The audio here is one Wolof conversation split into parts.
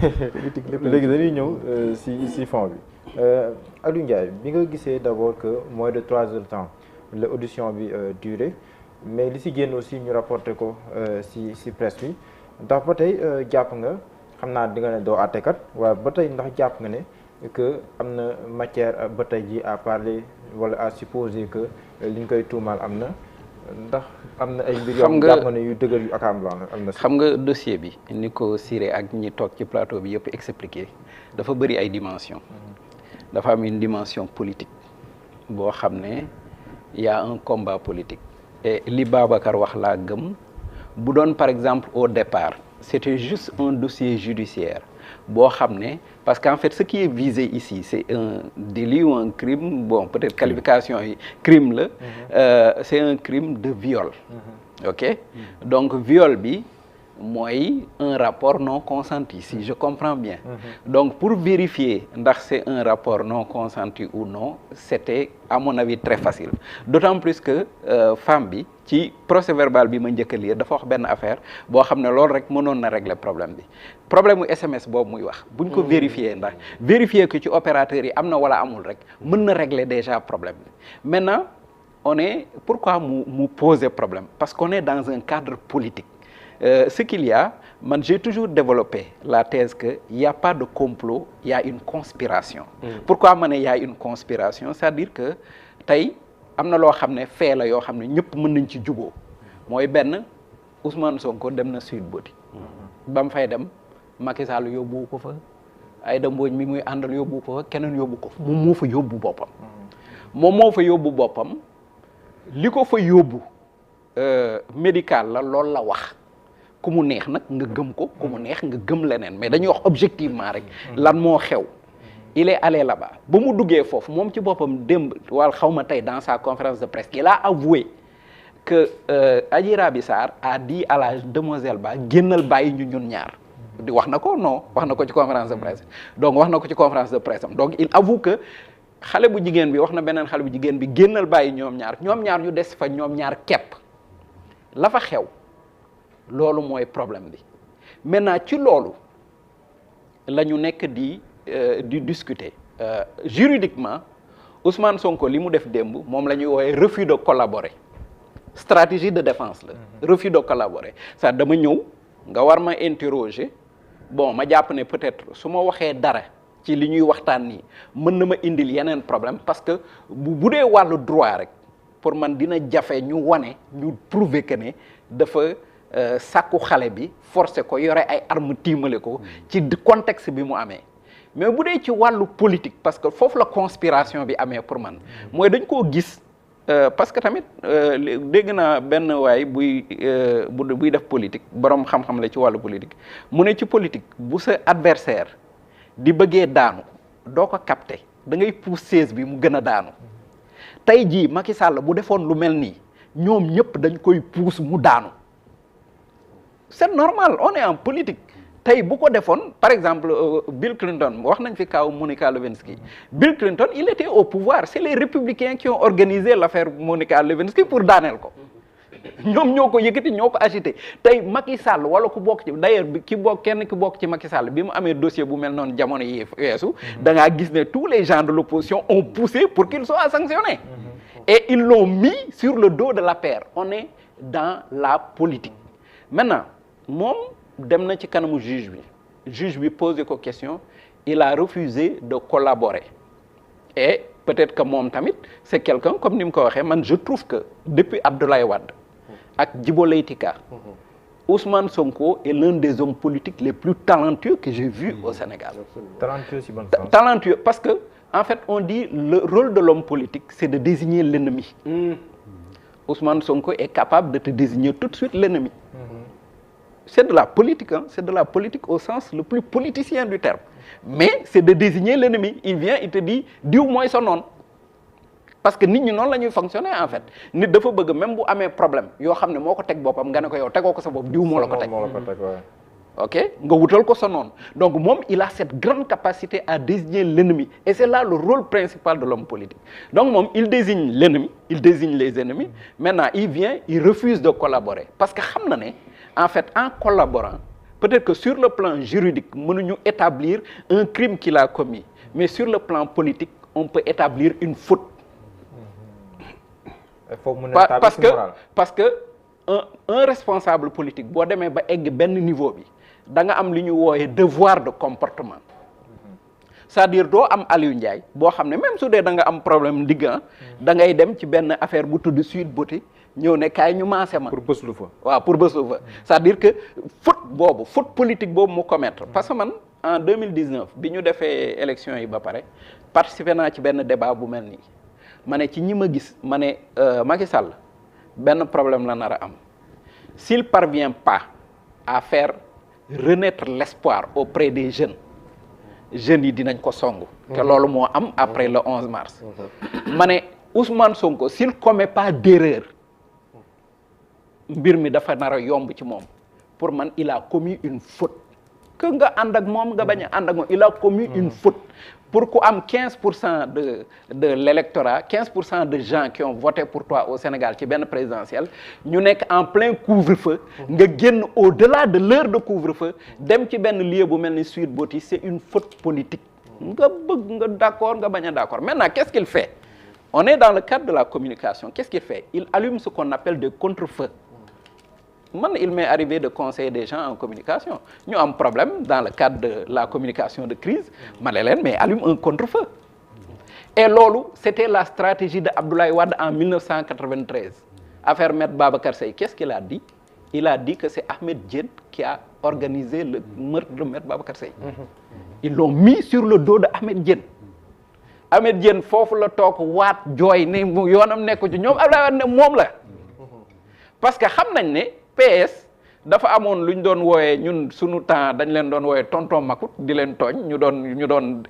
léegi dañuy ñëw si fond bi Aliou Ndiaye bi nga gisee d'abord que moins de 3 heures de temps la audition bi duré mais li si génn aussi ñu rapporté ko si presse bi ndax ba tey jàpp nga xam naa di nga ne doo àttekat waaye ba tey ndax jàpp nga ne que am na matière ba tey ji à parler wala à supposer que li ñu koy tuumaal am na ndax am na ay mbir yoo jàpp nga ne yu dëgër yu am na. xam nga dossier bi ni ko Siré ak ñi toog ci plateau bi yëpp expliqué dafa bëri ay dimension dafa am une dimension politique boo xam ne y a un combat politique et li Babacar wax laa gëm bu doon par exemple au départ c'était juste un dossier judiciaire boo xam ne parce qu'en fait ce qui est visé ici c'est un délit ou un crime bon peut-être qualification yi crime la c'est un crime de viol ok donc viol bi mooy un rapport non consenti si je comprends bien donc pour vérifier ndax c'est un rapport non consenti ou non c'était à mon avis très facile d'autant plus que femme bi ci procès verbal bi ma njëkk a lire dafa wax benn affaire boo xam ne loolu rek mënoon na régler problème bi problème mu SMS boobu muy wax buñ ko vérifier ndax vérifier que ci opérateurs yi am na wala amul rek mën na régler déjà problème bi maintenant on est pourquoi mu poser problème parce qu'on est dans un cadre politique ce qu'il y a man j'ai toujours développé la thèse que il y a pas de complot il y a une conspiration pourquoi ma ne il y a une conspiration c'est-à-dire que tey am na loo xam ne fait la yoo xam ne ñëpp mën nañ ci juboo mooy benn Ousmane Sonko dem na Sweet Beauty ba mu fay dem Macky Sall yóbbu ko fa Aïda Mbodj mi muy àndal yóbbu ko fa keneen yóbbu ko fa moom moo fa yóbbu boppam moom moo fa yóbbu boppam li ko fa yóbbu médical la loolu la wax ku mu neex nag nga gëm ko ku mu neex nga gëm leneen mais dañuy wax objectivement rek lan moo xew il est allé là-bas ba mu duggee foofu moom ci boppam démb wala xaw ma tey dans sa conférence de presse il a avoué que Adji Raby Sarr a dit à la demoiselle Ba génnal bàyyi ñu ñun ñaar di wax na ko non wax na ko ci conférence de presse donc wax na ko ci conférence de presse am donc il avoue que xale bu jigéen bi wax na beneen xale bu jigéen bi génnal bàyyi ñoom ñaar ñu des fa ñoom ñaar kepp la fa xew loolu mooy problème bi maintenant ci loolu la ñu nekk di discuter juridiquement Ousmane Sonko li mu def démb moom la ñuy woowee refus de collaborer stratégie de défense la refus de collaborer ça dama ñëw nga war ma interroger bon ma jàpp ne peut-être su ma waxee dara ci li ñuy waxtaan nii mën na ma indil yeneen problème parce que bu dee wàllu droit rek pour man dina jafe ñu wane ñu prouver que ne dafa sàkku xale bi forcer ko yore ay armes tiimale ko ci contexte bi mu amee mais bu dee ci wàllu politique parce que foofu la conspiration bi amee pour man mooy dañ koo gis parce que tamit dégg naa benn waay buy def politique borom xam-xam la ci wàllu politique mu ne ci politique bu sa adversaire di bëggee daanu doo ko capter da ngay pousse siège bi mu gën a daanu tey jii Macky Sall bu defoon lu mel nii ñoom ñëpp dañ koy pousse mu daanu c'est normal on est en politique tey bu ko defoon par exemple Bill Clinton wax nañ fi kaw Monica Lewinsky Bill Clinton il était au pouvoir c'est les républicains qui ont organisé l'affaire Monica Lewinsky pour daaneel ko ñoom ñoo ko yëkkati ñoo ko agité tey Macky Sall wala ku bokk ci d'ailleurs ki bokk ci Macky Sall bi mu amee dossier bu mel noonu jamono yi weesu da ngaa gis ne tous les gens de l'opposition ont poussé pour qu'il soit sanctionné et ils l'ont mis sur le dos de l'APR on est dans la politique maintenant moom dem na ci kanamu juge bi posé ko question il a refusé de collaborer et peut-être que moom tamit c'est quelqu'un comme ni mu ko waxee man je trouve que depuis Abdoulaye Wade ak Djibo Leyti Ka Ousmane Sonko est l'un des hommes politiques les plus talentueux que j'ai vu au Sénégal. Talentueux si bon sens. Talentueux parce que en fait on dit le rôle de l'homme politique c'est de désigner l'ennemi. Ousmane Sonko est capable de te désigner tout de suite l'ennemi. C'est de la politique, hein? C'est de la politique au sens le plus politicien du terme. Mais c'est de désigner l'ennemi. Il vient, il te dit, diw mooy sa noon. Parce que nit ñi noonu la ñuy fonctionner en fait. Nit dafa bëgg même bu amee problème yoo xam ne moo ko teg boppam nga ne ko yow tegoo ko sa bopp diw moo la ko teg. Ok nga wutal ko sa noon. Donc moom il a cette grande capacité à désigner l'ennemi. Et c'est là le rôle principal de l'homme politique. Donc moom il désigne l'ennemi, il désigne les ennemis. Maintenant il vient, il refuse de collaborer. Parce que xam na ne en fait en collaborant peut-être que sur le plan juridique mënuñu établir un crime qu'il a commis mais sur le plan politique on peut établir une faute. parce que un responsable politique boo demee ba egg benn niveau bi da nga am li ñu wooyee devoir de comportement. c'est-à-dire doo am Aliou Ndiaye boo xam ne même su dee da nga am problème ndigga da ngay dem ci benn affaire bu tudd Sweet Beauté ñëw ne kaay ñu maase ma. pour bës lu fa. waaw pour bës lu fa c'est-à-dire que faute politique boobu mu commettre parce que man en 2019 bi ñu defee élection yi ba pare participer naa ci benn débat bu mel nii ma ne ci ñi ma gis ma ne Macky Sall benn problème la nar a am s'il parvient pas à faire renaître l'espoir auprès des jeunes yi dinañ ko song. te loolu moo am après le 11 mars. ma ne Ousmane Sonko s'il commet pas d'erreur mbir mi dafa nar a yomb ci moom pour man il a commis une faute que nga ànd ak moom nga bañ a ànd ak moom il a commis une faute pour ku am 15% de l'électorat 15% de gens qui ont voté pour toi au Sénégal ci benn présidentielle ñu nekk en plein couvre-feu nga génn au-delà de l'heure de couvre-feu dem ci benn lieu bu mel ni Sweet Beauté c'est une faute politique nga bëgg nga d'accord nga bañ a d'accord maintenant qu'est-ce qu'il fait on est dans le cadre de la communication qu'est-ce qu'il fait il allume ce qu'on appelle des contre-feux. Man il m'est arrivé de conseiller des gens en communication ñu am problème dans le cadre de la communication de crise ma ne leen mais allume un contre-feu et loolu c'était la stratégie de Abdoulaye Wade en 1993 affaire Maître Babacar Seye qu'est-ce qu'il a dit il a dit que c'est Ahmed Diène qui a organisé le meurtre de Maître Babacar Seye ils l'ont mis sur le dos de Ahmed Diène foofu la toog waat jooy ne mu yoonam nekku ci ñoom Abdoulaye Wade ne moom la parce que xam nañ ne PS dafa amoon lu ñu doon wooyee ñun sunu temps dañ leen doon wooyee tonton Macoute di leen tooñ ñu doon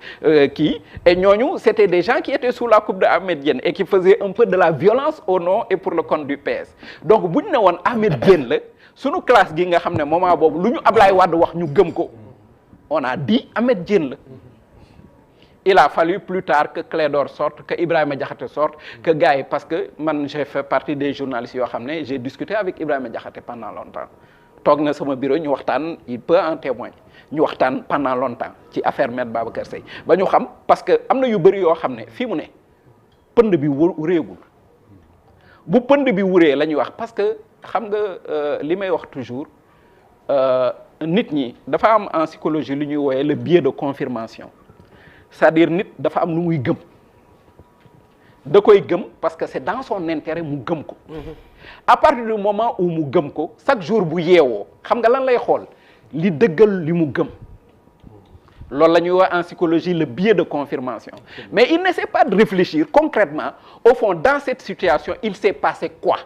kii et ñooñu c'était des gens qui étaient sous la coupe de Ahmed Diène et qui faisaient un peu de la violence au nom et pour le compte du PS donc bu ñu ne woon Ahmed Diène la sunu classe gi nga xam ne moment boobu lu ñu Ablaye Wade wax ñu gëm ko on a dit Ahmed Diène la. Il a fallu plus tard que Clédor sorte, que Ibrahima Diakhaté sorte, que gars yi parce que man j'ai fait partie des journalistes yoo xam ne j'ai discuté avec Ibrahima Diakhaté pendant longtemps toog na sama bureau ñu waxtaan il peut en témoigner ñu waxtaan pendant longtemps ci affaire Maître Babacar Seye ba ñu xam parce que am na yu bëri yoo xam ne fii mu ne pënd bi wureegul bu pënd bi wuree la ñuy wax parce que xam nga li may wax toujours nit ñi dafa am en psychologie lu ñuy wooyee le biais de confirmation. C'est-à-dire nit dafa am lu muy gëm da koy gëm parce que c'est dans son intérêt mu gëm ko à partir du moment où mu gëm ko chaque jour bu yeewoo xam nga lan lay xool li dëggal li mu gëm loolu la ñuy wax en psychologie le biais de confirmation mais il n'essaie pas de réfléchir concrètement au fond dans cette situation il s'est passé quoi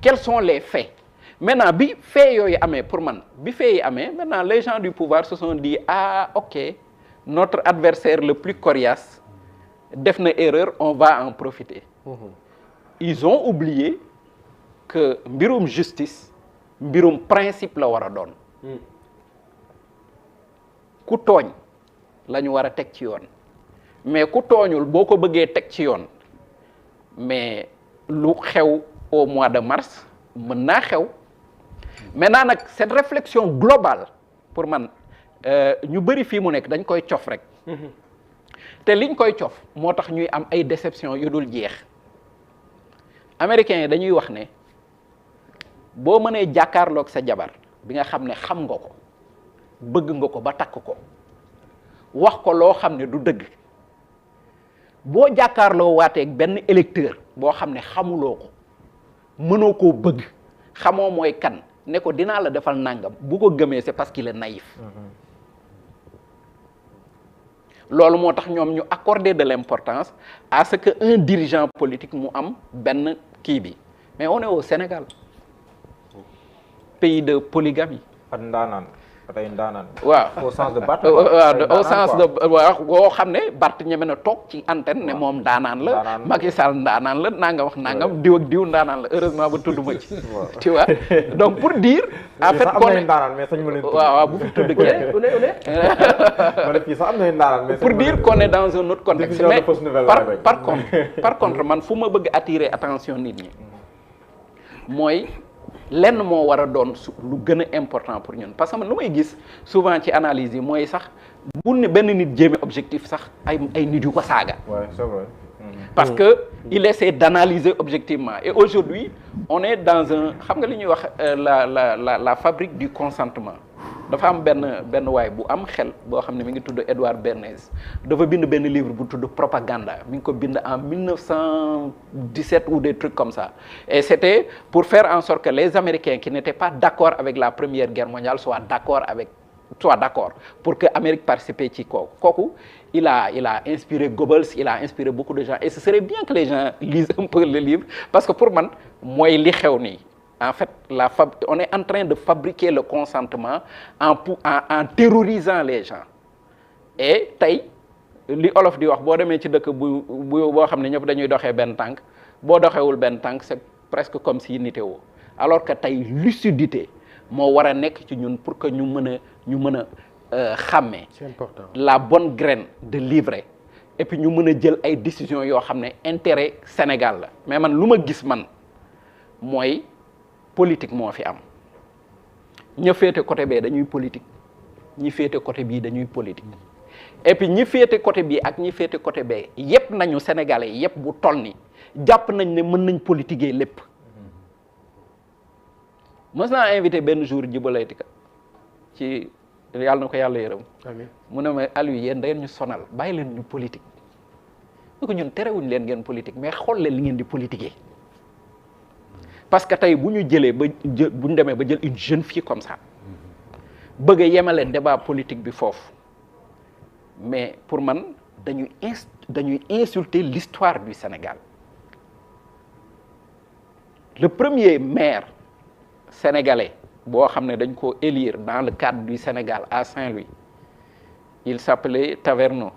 quels sont les faits maintenant bi faits yooyu amee pour man bi faits yi amee maintenant les gens du pouvoir se sont dit ah ok notre adversaire le plus coriace def na erreur on va en profiter ils ont oublié que mbirum justice mbirum principe la war a doon ku tooñ la ñu war a teg ci yoon mais ku tooñul boo ko bëggee teg ci yoon mais lu xew au mois de mars mën naa xew maintenant nag cette réflexion globale pour man ñu bëri fii mu nekk dañ koy cof rek te liñ koy cof moo tax ñuy am ay déception yu dul jeex américains yi dañuy wax ne boo mënee jàkkaarloog sa jabar bi nga xam ne xam nga ko bëgg nga ko ba takk ko wax ko loo xam ne du dëgg boo jàkkaarloo waateeg benn électeur boo xam ne xamuloo ko mënoo koo bëgg xamoo mooy kan ne ko dinaa la defal nangam bu ko gëmee c'est parce qu'il est naïf loolu moo tax ñoom ñu accorder de l'importance à ce que un dirigeant politique mu am benn kii bi mais on est au Sénégal pays de polygamie. ak ndaanaan tey ndaanaan. waaw au sens de Barth. au sens de waaw boo xam ne Barth ñeme na toog ci antenne ne moom ndaanaan la. Macky Sall ndaanaan la naa nga wax nangam diw ak diw ndaanaan la heureusement ba tudd ma ci. tu vois donc pour dire. en fait am nañu ndaanaan mais sañ ma leen tudd. waaw bu fi tudd kii. ma ne fii sax am nañu ndaanaan mais pour dire qu'on est dans un autre contexte mais par contre man fu ma bëgg attirer attention nit ñi mooy lenn moo war a doon lu gën a important pour ñun parce que man lu may gis souvent ci analyse yi mooy sax bu ne benn nit jéeme objectif sax ay nit yu ko saaga. Ouais, c'est vrai. Parce que il essaie d'analyser objectivement et aujourd'hui on est dans un xam nga li ñuy wax la fabrique du consentement dafa am benn waay bu am xel boo xam ne mi ngi tudd Edouard Bernays dafa bind benn livre bu tudd Propaganda mi ngi ko bind en 1917 ou des trucs comme ça et c'était pour faire en sorte que les Américains qui n'étaient pas d'accord avec la Première Guerre mondiale soient d'accord pour que Amérique participe ci kooku il a inspiré Goebbels, il a inspiré beaucoup de gens et ce serait bien que les gens lisent un peu le livre parce que pour man mooy li xew nii en fait on est en train de fabriquer le consentement en terrorisant les gens et tey li olof di wax boo demee ci dëkk boo xam ne ñëpp dañuy doxee benn tànk boo doxewul benn tànk c'est presque comme si nité woo alors que tey lucidité moo war a nekk ci ñun pour que ñu mën a xàmmee la bonne graine de livrer et puis ñu mën a jël ay décisions yoo xam ne intérêt Sénégal la mais man lu ma gis man mooy politique moo fi am ña féete côté bee dañuy politique ñi féete côté bii dañuy politique et puis ñi féete côté bii ak ñi féete côté bee yépp nañu Sénégalais yépp bu toll ni jàpp nañ ne mën nañ politiquer lépp mës naa invité benn jour Djibo Leyti Ka ci yàlla na ko yàlla yërëm amiin mu ne ma Aliou yéen da ngeen ñu sonal bàyyi leen ñu politique ñu ko ñun terewuñ leen ngeen politique mais xool leen li ngeen di politiquer parce que tey bu ñu jëlee bu ñu demee ba jël une jeune fille comme ça bëgg a yemale débat politique bi foofu mais pour man dañuy insulter l'histoire du Sénégal le premier maire sénégalais boo xam ne dañ ko élire dans le cadre du Sénégal à Saint-Louis il s'appelait Taverneau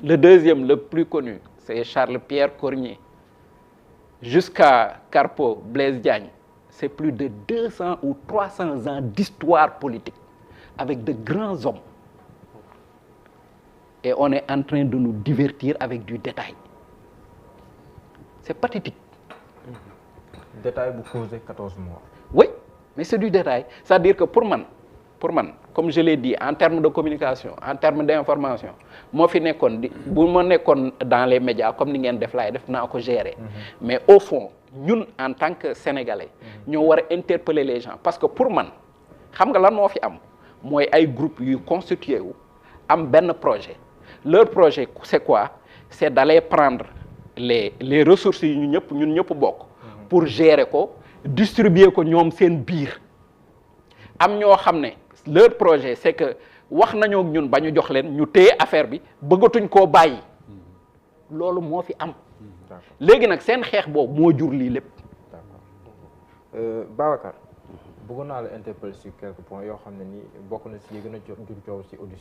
le deuxième le plus connu c'est Charles-Pierre Cornier jusqu'à Carpo Blaise Diagne c'est plus de 200 ou 300 ans d'histoire politique avec de grands hommes et on est en train de nous divertir avec du détail c'est pathétique. Détail bu causé 14 mois. Oui, mais c'est du détail. C'est-à-dire que pour man, comme je l'ai dit, en termes de communication, en termes d'information, moo fi nekkoon bu ma nekkoon dans les médias comme ni ngeen def naa ko gérer. Mais au fond, ñun en tant que Sénégalais, ñoo war a interpeller les gens parce que pour man, xam nga lan moo fi am mooy ay groupes yu constitué wu am benn projet. Leur projet c'est quoi? C'est d'aller prendre les ressources yi ñun ñëpp bokk. Pour gérer ko distribuer ko ñoom seen biir am ñoo xam ne leur projet c'est que wax nañoo ak ñun ba ñu jox leen ñu téye affaire bi bëggatuñ koo bàyyi loolu moo fi am léegi nag seen xeex boobu moo jur lii lépp. D'accord Babacar bëggoon naa la interpeller sur quelques points yoo xam ne ni bokk na si yi gën a jur coow si audition